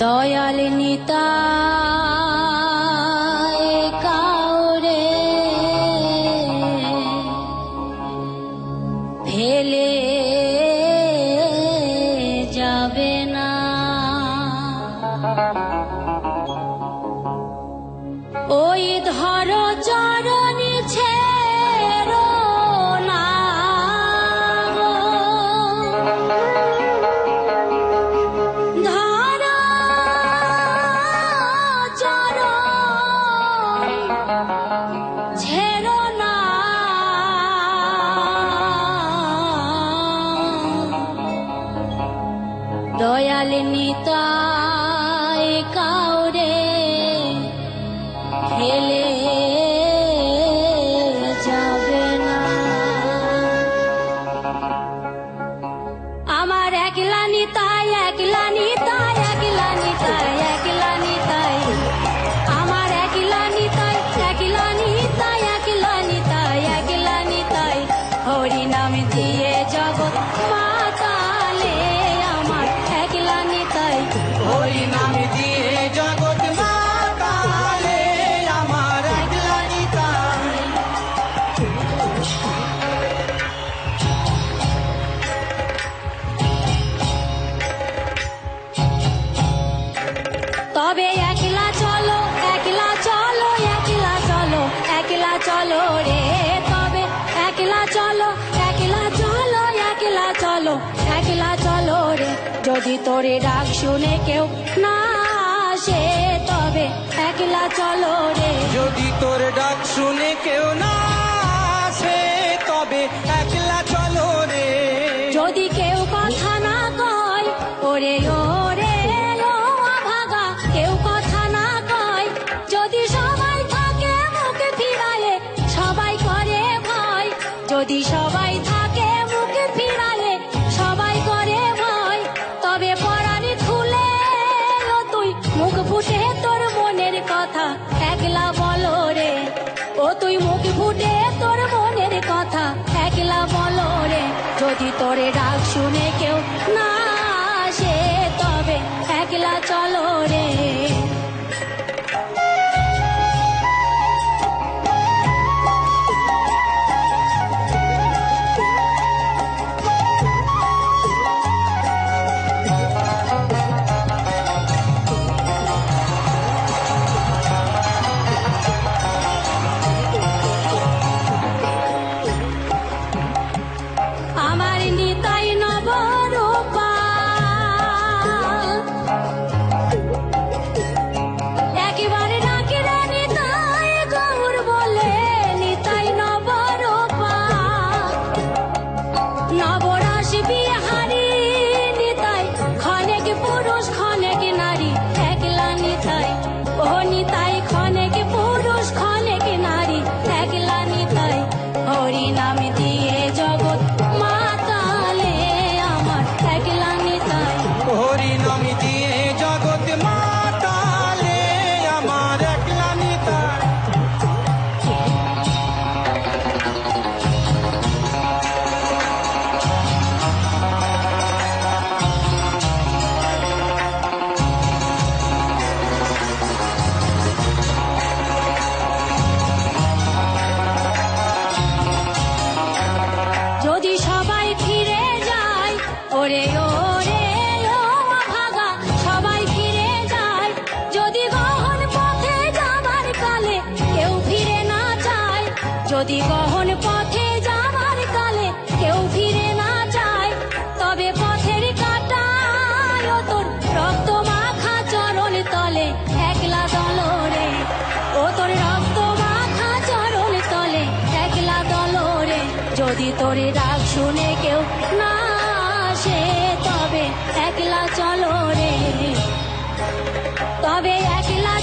দয়াল নিতাই কাউরে ফেলে যাবে না, ওই ধর চরণে ছেড়ো না, ধর চরণ ছেড়ো না, দয়াল নিতাই কাউরে ফেলে যাবে না। আমার একলা নিতাই, একলা নিতাই, একলা নিতাই, একলা নিতাই, আমার একলা নিতাই, একলা নিতাই, একলা নিতাই, একলা নিতাই, হরি নাম দিয়ে জগৎ মাতালে, আমার একলা নিতাই, হরি নাম দিয়ে জগৎ মাতালে, আমার একলা নিতাই। তবে একলা চলো, একলা চলো, একলা চলো, একলা চলো রে, তবে একলা চলো, একলা চলো, একলা চলো, একলা চলো রে, যদি তোরে ডাক শুনে কেউ না আসে, তবে একলা চলো রে, যদি তোর ডাক শুনে কেউ না আসে, তবে একলা চলো রে। যদি কেউ কথা না কয়, ওরে ওরে ও ভাগা, কেউ কথা না কয়, যদি সবাই থাকে মুখে ফিরালে, সবাই করে ভয়, যদি সবাই থাকে মুখে ফিরালে, সবাই করে ভয়, তবে পরাণ খুলে ও তুই মুখ ফুটে তোর মনের কথা একলা বলো রে, ও তুই মুখ ফুটে তোর মনের কথা একলা বলো রে, যদি তোরে ডাক শুনে কেউ না আসে, তবে একলা চলো রে। আমার নিতাই নবরূপা, একেবারে ডাকে রে নিতাই গৌর বলে, নিতাই নবরূপা, নবরাশ বিহারী নিতাই, ক্ষণেক পুরুষ ক্ষণেক নারী, একলা নিতাই, ও নিতাই ক্ষণেক পুরুষ ক্ষণেক নারী, একলা নিতাই, হরি নাম দিয়ে জগৎ মাতালে, আমার একলা নিতাই, হরি নাম দিয়ে জগৎ মাতালে, আমার একলা নিতাই। যদি সবাই ফিরে যায়, ওরে ওরে ও ভাগা, সবাই ফিরে যায়, যদি গহন পথে যাবার কালে কেউ ফিরে না যায়, যদি গহন পথে যাবার কালে কেউ ফিরে না যায়, তবে পথের কাটায় ও তোর রক্ত মাখা চরণ তলে একলা দল রে, ও তোর রক্ত মাখা চরণ তলে একলা দল রে, যদি তোরে ডাক শুনে কেউ না আসে, তবে একলা চলো রে, তবে একলা